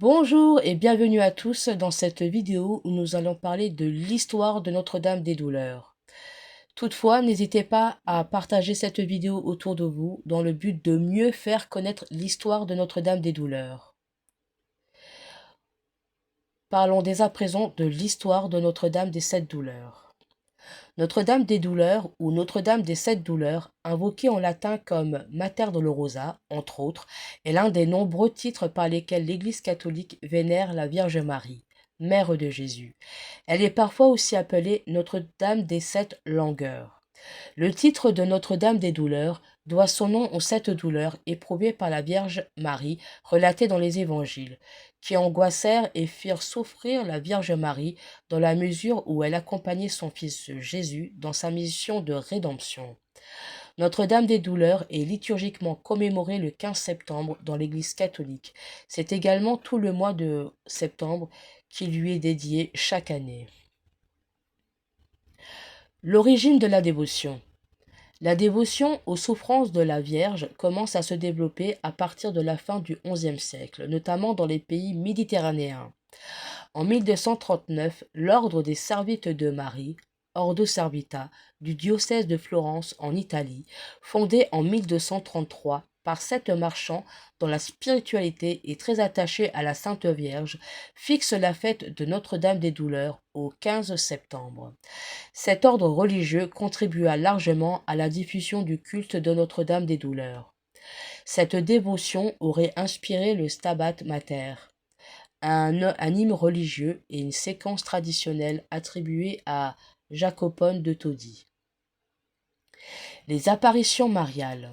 Bonjour et bienvenue à tous dans cette vidéo où nous allons parler de l'histoire de Notre-Dame des Douleurs. Toutefois, n'hésitez pas à partager cette vidéo autour de vous dans le but de mieux faire connaître l'histoire de Notre-Dame des Douleurs. Parlons dès à présent de l'histoire de Notre-Dame des Sept Douleurs. Notre-Dame des Douleurs ou Notre-Dame des Sept Douleurs, invoquée en latin comme Mater Dolorosa, entre autres, est l'un des nombreux titres par lesquels l'Église catholique vénère la Vierge Marie, mère de Jésus. Elle est parfois aussi appelée Notre-Dame des Sept Langueurs. Le titre de Notre-Dame des Douleurs doit son nom aux sept douleurs éprouvées par la Vierge Marie relatées dans les évangiles, qui angoissèrent et firent souffrir la Vierge Marie dans la mesure où elle accompagnait son fils Jésus dans sa mission de rédemption. Notre-Dame des Douleurs est liturgiquement commémorée le 15 septembre dans l'Église catholique. C'est également tout le mois de septembre qui lui est dédié chaque année. L'origine de la dévotion. La dévotion aux souffrances de la Vierge commence à se développer à partir de la fin du XIe siècle, notamment dans les pays méditerranéens. En 1239, l'ordre des Servites de Marie, Ordo Servita, du diocèse de Florence en Italie, fondé en 1233 par sept marchands dont la spiritualité est très attachée à la Sainte Vierge, fixe la fête de Notre-Dame des Douleurs au 15 septembre. Cet ordre religieux contribua largement à la diffusion du culte de Notre-Dame des Douleurs. Cette dévotion aurait inspiré le Stabat Mater, un hymne religieux et une séquence traditionnelle attribuée à Jacopone de Todi. Les apparitions mariales.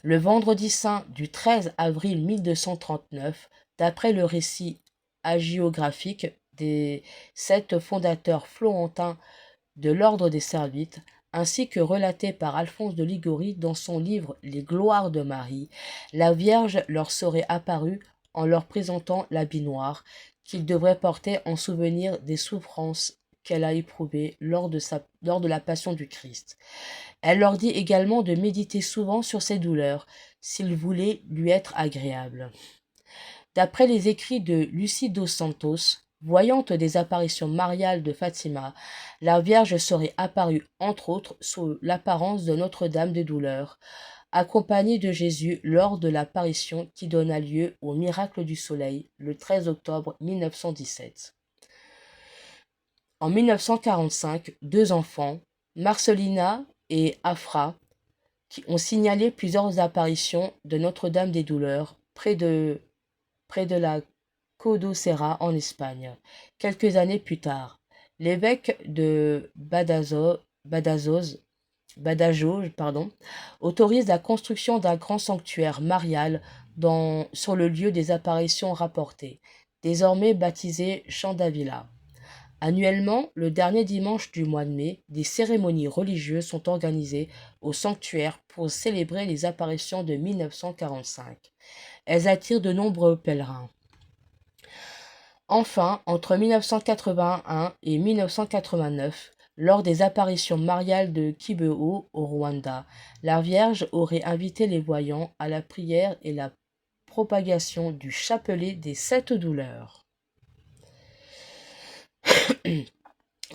Le vendredi saint du 13 avril 1239, d'après le récit hagiographique des sept fondateurs florentins de l'ordre des Servites, ainsi que relaté par Alphonse de Liguori dans son livre Les Gloires de Marie, la Vierge leur serait apparue en leur présentant l'habit noir qu'ils devraient porter en souvenir des souffrances qu'elle a éprouvées lors de la passion du Christ. Elle leur dit également de méditer souvent sur ses douleurs, s'ils voulaient lui être agréables. D'après les écrits de Lucie dos Santos, voyante des apparitions mariales de Fatima, la Vierge serait apparue entre autres sous l'apparence de Notre-Dame des Douleurs, accompagnée de Jésus lors de l'apparition qui donna lieu au miracle du soleil le 13 octobre 1917. En 1945, deux enfants, Marcelina et Afra, qui ont signalé plusieurs apparitions de Notre-Dame des Douleurs près de la Codocera en Espagne. Quelques années plus tard, l'évêque de Badajoz autorise la construction d'un grand sanctuaire marial sur le lieu des apparitions rapportées, désormais baptisé Champ d'Avila. Annuellement, le dernier dimanche du mois de mai, des cérémonies religieuses sont organisées au sanctuaire pour célébrer les apparitions de 1945. Elles attirent de nombreux pèlerins. Enfin, entre 1981 et 1989, lors des apparitions mariales de Kibeho au Rwanda, la Vierge aurait invité les voyants à la prière et la propagation du chapelet des sept douleurs.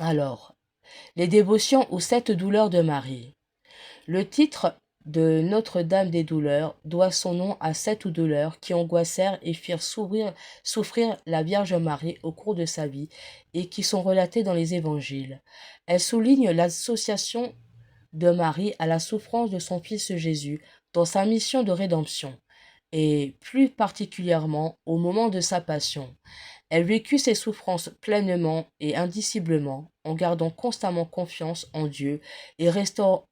Alors, les dévotions aux sept douleurs de Marie. Le titre de Notre-Dame des Douleurs doit son nom à sept douleurs qui angoissèrent et firent souffrir la Vierge Marie au cours de sa vie et qui sont relatées dans les évangiles. Elle souligne l'association de Marie à la souffrance de son fils Jésus dans sa mission de rédemption, et plus particulièrement au moment de sa passion. Elle vécut ses souffrances pleinement et indiciblement, en gardant constamment confiance en Dieu et restant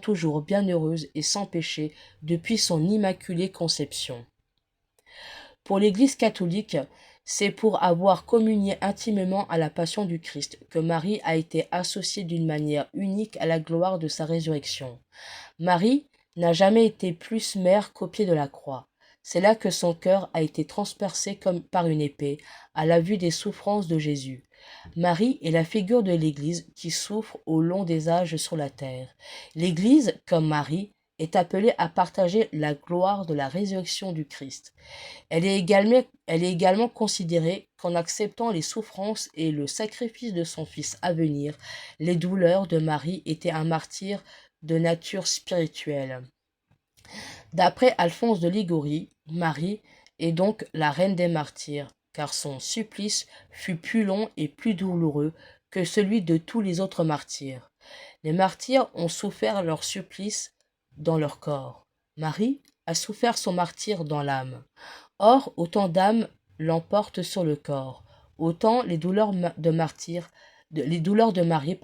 toujours bienheureuse et sans péché depuis son immaculée conception. Pour l'Église catholique, c'est pour avoir communié intimement à la passion du Christ que Marie a été associée d'une manière unique à la gloire de sa résurrection. Marie n'a jamais été plus mère qu'au pied de la croix. C'est là que son cœur a été transpercé comme par une épée, à la vue des souffrances de Jésus. Marie est la figure de l'Église qui souffre au long des âges sur la terre. L'Église, comme Marie, est appelée à partager la gloire de la résurrection du Christ. Elle est également considérée qu'en acceptant les souffrances et le sacrifice de son Fils à venir, les douleurs de Marie étaient un martyr de nature spirituelle. D'après Alphonse de Liguori, Marie est donc la reine des martyrs, car son supplice fut plus long et plus douloureux que celui de tous les autres martyrs. Les martyrs ont souffert leur supplice dans leur corps. Marie a souffert son martyre dans l'âme. Or, autant d'âmes l'emportent sur le corps, autant les douleurs de Marie,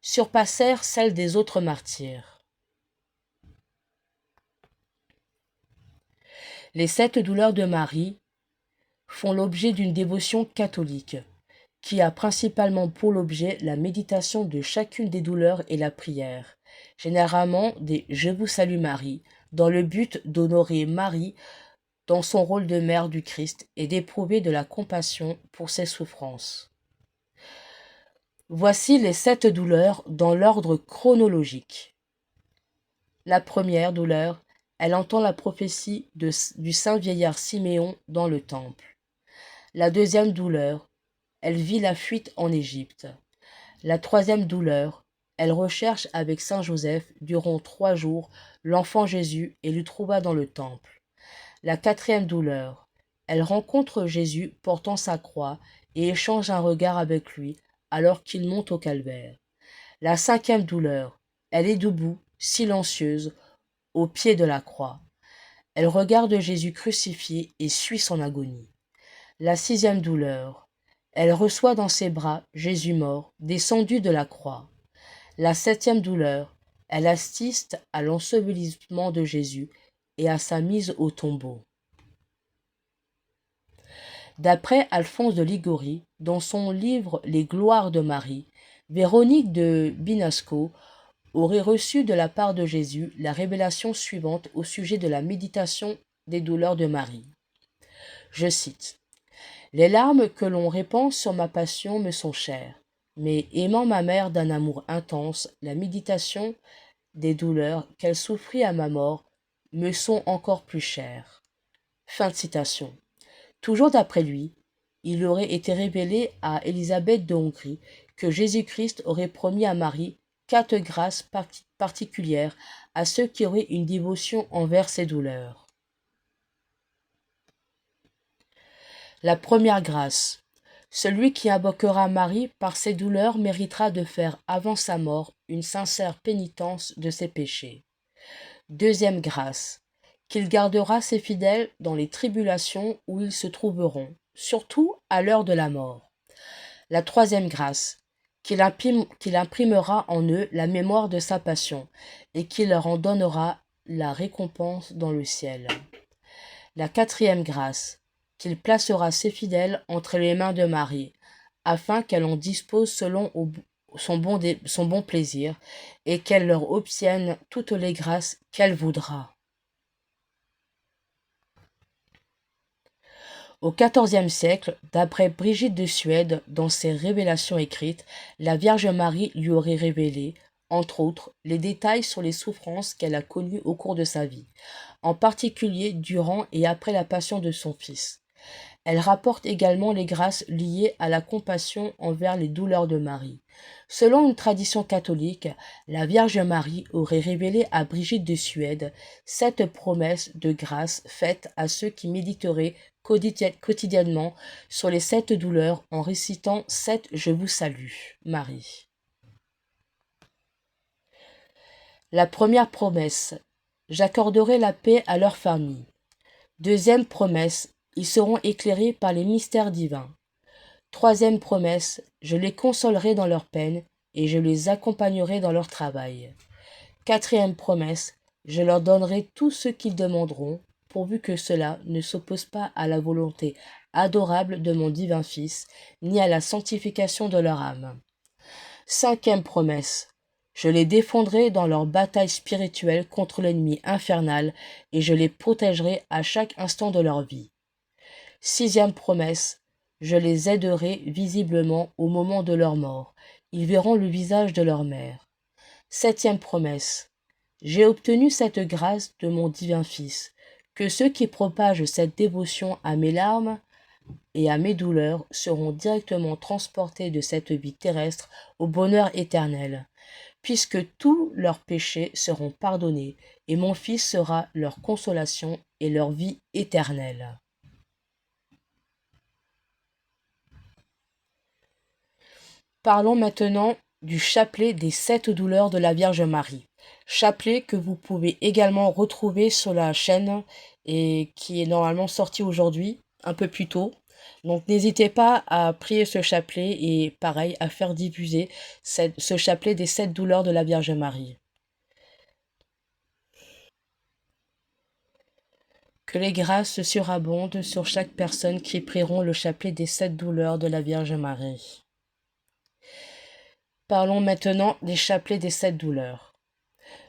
surpassèrent celles des autres martyrs. Les 7 douleurs de Marie font l'objet d'une dévotion catholique, qui a principalement pour l'objet la méditation de chacune des douleurs et la prière, généralement des Je vous salue Marie, dans le but d'honorer Marie dans son rôle de mère du Christ et d'éprouver de la compassion pour ses souffrances. Voici les 7 douleurs dans l'ordre chronologique. La première douleur, elle entend la prophétie du saint vieillard Siméon dans le temple. La deuxième douleur, elle vit la fuite en Égypte. La troisième douleur, elle recherche avec saint Joseph durant 3 jours l'enfant Jésus et le trouva dans le temple. La quatrième douleur, elle rencontre Jésus portant sa croix et échange un regard avec lui alors qu'il monte au calvaire. La cinquième douleur, elle est debout, silencieuse, au pied de la croix. Elle regarde Jésus crucifié et suit son agonie. La sixième douleur, elle reçoit dans ses bras Jésus mort, descendu de la croix. La septième douleur, elle assiste à l'ensevelissement de Jésus et à sa mise au tombeau. D'après Alphonse de Liguori, dans son livre Les gloires de Marie, Véronique de Binasco aurait reçu de la part de Jésus la révélation suivante au sujet de la méditation des douleurs de Marie. Je cite : « Les larmes que l'on répand sur ma passion me sont chères, mais aimant ma mère d'un amour intense, la méditation des douleurs qu'elle souffrit à ma mort me sont encore plus chères. » Fin de citation. Toujours d'après lui, il aurait été révélé à Élisabeth de Hongrie que Jésus-Christ aurait promis à Marie 4 grâces particulières à ceux qui auraient une dévotion envers ses douleurs. La première grâce. Celui qui invoquera Marie par ses douleurs méritera de faire avant sa mort une sincère pénitence de ses péchés. Deuxième grâce. Qu'il gardera ses fidèles dans les tribulations où ils se trouveront, surtout à l'heure de la mort. La troisième grâce. Qu'il imprimera en eux la mémoire de sa passion et qu'il leur en donnera la récompense dans le ciel. La quatrième grâce. Qu'il placera ses fidèles entre les mains de Marie, afin qu'elle en dispose selon son bon plaisir, et qu'elle leur obtienne toutes les grâces qu'elle voudra. Au XIVe siècle, d'après Brigitte de Suède, dans ses révélations écrites, la Vierge Marie lui aurait révélé, entre autres, les détails sur les souffrances qu'elle a connues au cours de sa vie, en particulier durant et après la passion de son Fils. Elle rapporte également les grâces liées à la compassion envers les douleurs de Marie. Selon une tradition catholique, la Vierge Marie aurait révélé à Brigitte de Suède 7 promesses de grâce faites à ceux qui méditeraient quotidiennement sur les 7 douleurs en récitant 7 Je vous salue, Marie. La première promesse, j'accorderai la paix à leur famille. Deuxième promesse, ils seront éclairés par les mystères divins. Troisième promesse, je les consolerai dans leur peine et je les accompagnerai dans leur travail. Quatrième promesse, je leur donnerai tout ce qu'ils demanderont, pourvu que cela ne s'oppose pas à la volonté adorable de mon divin Fils, ni à la sanctification de leur âme. Cinquième promesse, je les défendrai dans leur bataille spirituelle contre l'ennemi infernal et je les protégerai à chaque instant de leur vie. Sixième promesse, je les aiderai visiblement au moment de leur mort. Ils verront le visage de leur mère. Septième promesse, J'ai obtenu cette grâce de mon divin Fils, que ceux qui propagent cette dévotion à mes larmes et à mes douleurs seront directement transportés de cette vie terrestre au bonheur éternel, puisque tous leurs péchés seront pardonnés, et mon Fils sera leur consolation et leur vie éternelle. Parlons maintenant du chapelet des 7 douleurs de la Vierge Marie. Chapelet que vous pouvez également retrouver sur la chaîne et qui est normalement sorti aujourd'hui, un peu plus tôt. Donc n'hésitez pas à prier ce chapelet et pareil à faire diffuser ce chapelet des 7 douleurs de la Vierge Marie. Que les grâces surabondent sur chaque personne qui prieront le chapelet des 7 douleurs de la Vierge Marie. Parlons maintenant des chapelets des 7 douleurs.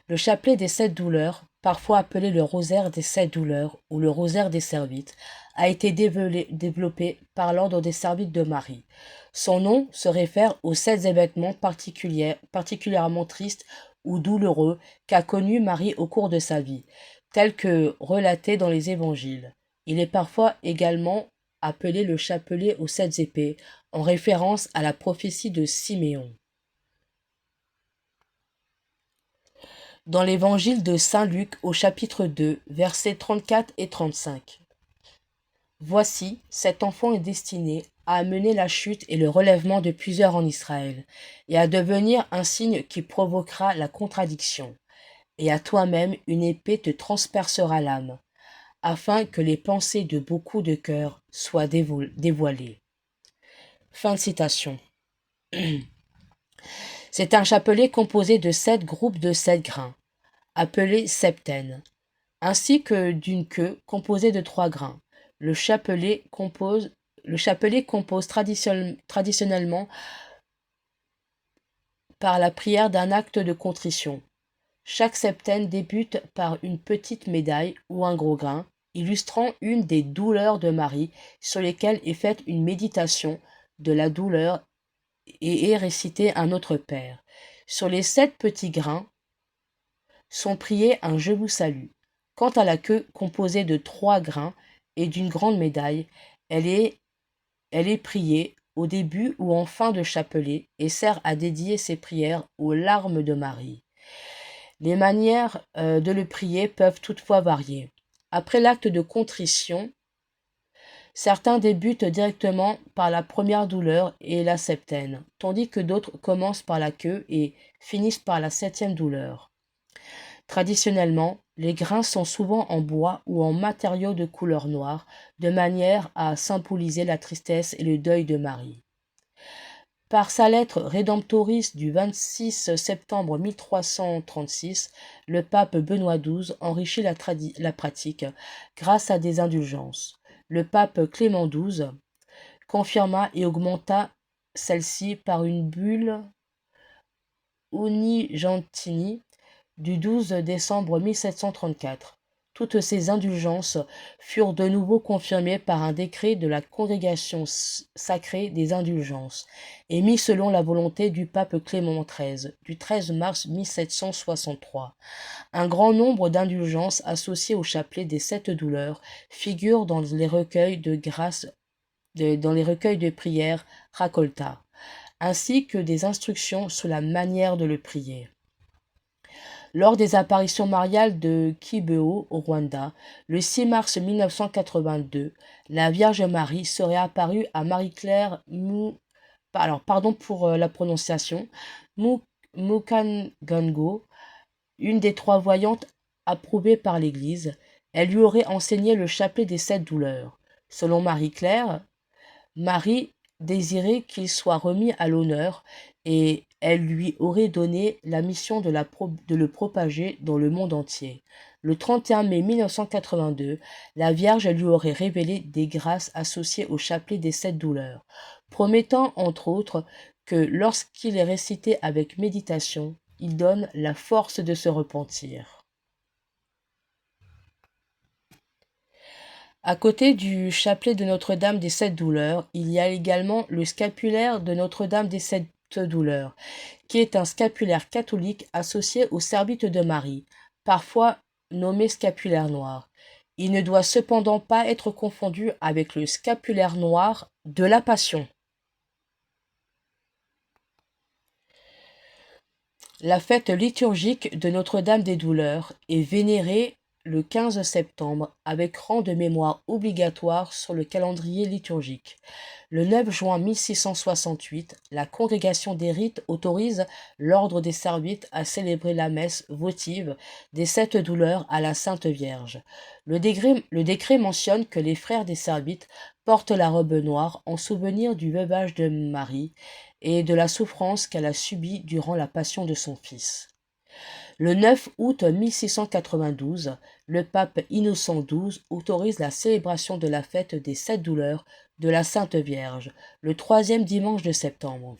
Le chapelet des 7 douleurs, parfois appelé le rosaire des 7 douleurs ou le rosaire des Servites, a été développé par l'ordre des Servites de Marie. Son nom se réfère aux 7 événements particulièrement tristes ou douloureux qu'a connus Marie au cours de sa vie, tels que relatés dans les évangiles. Il est parfois également appelé le chapelet aux 7 épées, en référence à la prophétie de Siméon. Dans l'évangile de saint Luc au chapitre 2, versets 34 et 35. Voici, cet enfant est destiné à amener la chute et le relèvement de plusieurs en Israël, et à devenir un signe qui provoquera la contradiction. Et à toi-même une épée te transpercera l'âme, afin que les pensées de beaucoup de cœurs soient dévoilées. Fin de citation. C'est un chapelet composé de 7 groupes de 7 grains, appelés septènes, ainsi que d'une queue composée de 3 grains. Le chapelet compose traditionnellement par la prière d'un acte de contrition. Chaque septaine débute par une petite médaille ou un gros grain, illustrant une des douleurs de Marie, sur lesquelles est faite une méditation de la douleur et est récité un autre Père. Sur les 7 petits grains sont priés un Je vous salue. Quant à la queue composée de 3 grains et d'une grande médaille, elle est priée au début ou en fin de chapelet et sert à dédier ses prières aux larmes de Marie. Les manières de le prier peuvent toutefois varier. Après l'acte de contrition, certains débutent directement par la première douleur et la septaine, tandis que d'autres commencent par la queue et finissent par la 7e douleur. Traditionnellement, les grains sont souvent en bois ou en matériaux de couleur noire, de manière à symboliser la tristesse et le deuil de Marie. Par sa lettre Redemptoris du 26 septembre 1336, le pape Benoît XII enrichit la pratique grâce à des indulgences. Le pape Clément XII confirma et augmenta celle-ci par une bulle Unigentini du 12 décembre 1734. Toutes ces indulgences furent de nouveau confirmées par un décret de la Congrégation sacrée des indulgences, émis selon la volonté du pape Clément XIII, du 13 mars 1763. Un grand nombre d'indulgences associées au chapelet des 7 douleurs figurent dans les recueils de grâce, dans les recueils de prières Raccolta, ainsi que des instructions sur la manière de le prier. Lors des apparitions mariales de Kibeho au Rwanda, le 6 mars 1982, la Vierge Marie serait apparue à Marie-Claire pardon pour la prononciation, Mukangango, une des 3 voyantes approuvées par l'Église. Elle lui aurait enseigné le chapelet des 7 douleurs. Selon Marie-Claire, Marie désirait qu'il soit remis à l'honneur et elle lui aurait donné la mission de le propager dans le monde entier. Le 31 mai 1982, la Vierge lui aurait révélé des grâces associées au chapelet des 7 douleurs, promettant entre autres que lorsqu'il est récité avec méditation, il donne la force de se repentir. À côté du chapelet de Notre-Dame des 7 douleurs, il y a également le scapulaire de Notre-Dame des douleur, qui est un scapulaire catholique associé aux Servites de Marie, parfois nommé scapulaire noir. Il ne doit cependant pas être confondu avec le scapulaire noir de la Passion. La fête liturgique de Notre-Dame des Douleurs est vénérée le 15 septembre avec rang de mémoire obligatoire sur le calendrier liturgique. Le 9 juin 1668, la Congrégation des rites autorise l'ordre des Servites à célébrer la messe votive des sept douleurs à la Sainte Vierge. Le décret mentionne que les frères des Servites portent la robe noire en souvenir du veuvage de Marie et de la souffrance qu'elle a subie durant la passion de son fils. Le 9 août 1692, le pape Innocent XII autorise la célébration de la fête des sept douleurs de la Sainte Vierge, le troisième dimanche de septembre.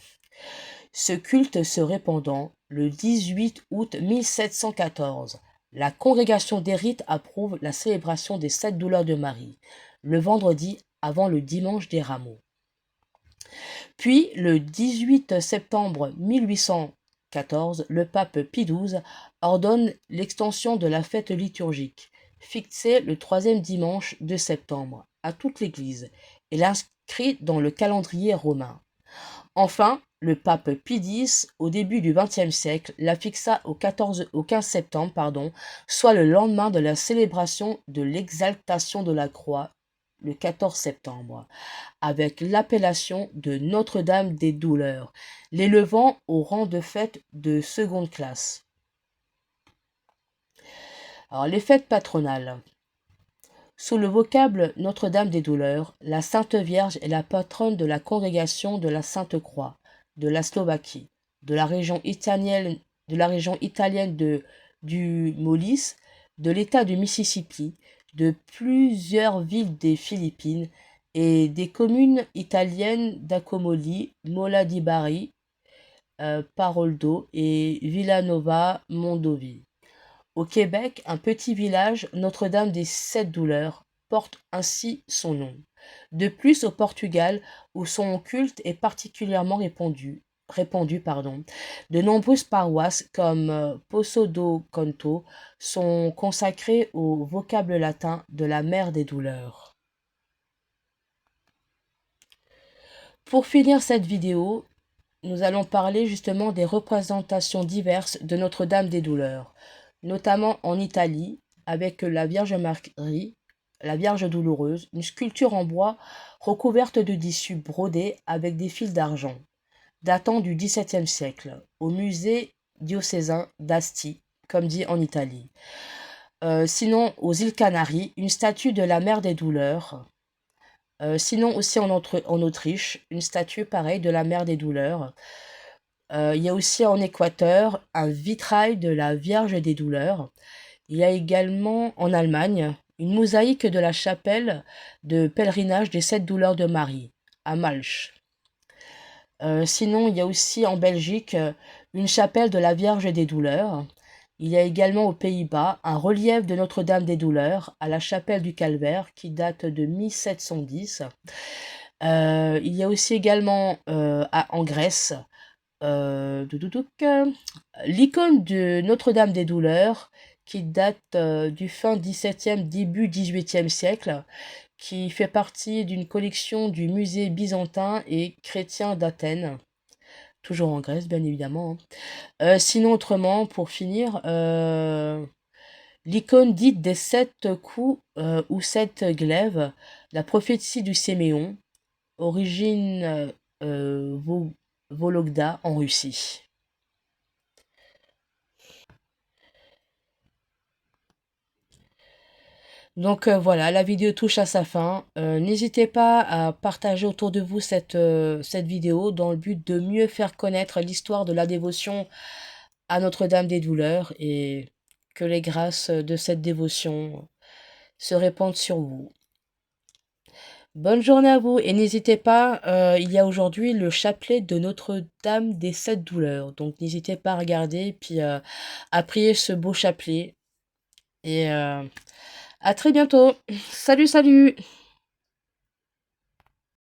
Ce culte se répandant le 18 août 1714, la Congrégation des rites approuve la célébration des sept douleurs de Marie, le vendredi avant le dimanche des Rameaux. Puis, le 18 septembre 1814, le pape Pie XII ordonne l'extension de la fête liturgique, fixée le troisième dimanche de septembre, à toute l'Église, et l'inscrit dans le calendrier romain. Enfin, le pape Pie X, au début du XXe siècle, la fixa au 15 septembre, soit le lendemain de la célébration de l'exaltation de la croix, le 14 septembre, avec l'appellation de Notre-Dame des Douleurs, l'élevant au rang de fête de seconde classe. Alors, les fêtes patronales. Sous le vocable Notre-Dame des Douleurs, la Sainte Vierge est la patronne de la congrégation de la Sainte Croix, de la Slovaquie, de la région italienne du Molise, de l'État du Mississippi, de plusieurs villes des Philippines et des communes italiennes d'Accomoli, Mola di Bari, Paroldo et Villanova Mondovi. Au Québec, un petit village, Notre-Dame des Sept Douleurs, porte ainsi son nom. De plus, au Portugal, où son culte est particulièrement répandu, de nombreuses paroisses comme Poço do Canto sont consacrées au vocable latin de la Mère des Douleurs. Pour finir cette vidéo, nous allons parler justement des représentations diverses de Notre-Dame des Douleurs, notamment en Italie, avec la Vierge Marie, la Vierge douloureuse, une sculpture en bois recouverte de tissu brodé avec des fils d'argent, datant du XVIIe siècle, au musée diocésain d'Asti, comme dit en Italie. Sinon, aux îles Canaries, une statue de la Mère des Douleurs. Sinon, aussi en Autriche, une statue pareille de la Mère des Douleurs. Il y a aussi en Équateur un vitrail de la Vierge des Douleurs. Il y a également en Allemagne une mosaïque de la chapelle de pèlerinage des Sept Douleurs de Marie, à Malch. Sinon, il y a aussi en Belgique une chapelle de la Vierge des Douleurs. Il y a également aux Pays-Bas un relief de Notre-Dame des Douleurs à la chapelle du Calvaire qui date de 1710. Il y a aussi également en Grèce l'icône de Notre-Dame des Douleurs qui date du fin XVIIe, début XVIIIe siècle, qui fait partie d'une collection du musée byzantin et chrétien d'Athènes, toujours en Grèce bien évidemment. Sinon autrement, pour finir, l'icône dite des sept coups ou sept glaives, la prophétie du Séméon, origine Vologda en Russie. Donc voilà, la vidéo touche à sa fin. N'hésitez pas à partager autour de vous cette vidéo dans le but de mieux faire connaître l'histoire de la dévotion à Notre-Dame des Douleurs et que les grâces de cette dévotion se répandent sur vous. Bonne journée à vous et n'hésitez pas, il y a aujourd'hui le chapelet de Notre-Dame des Sept Douleurs. Donc n'hésitez pas à regarder puis à prier ce beau chapelet. Et à très bientôt. Salut, salut!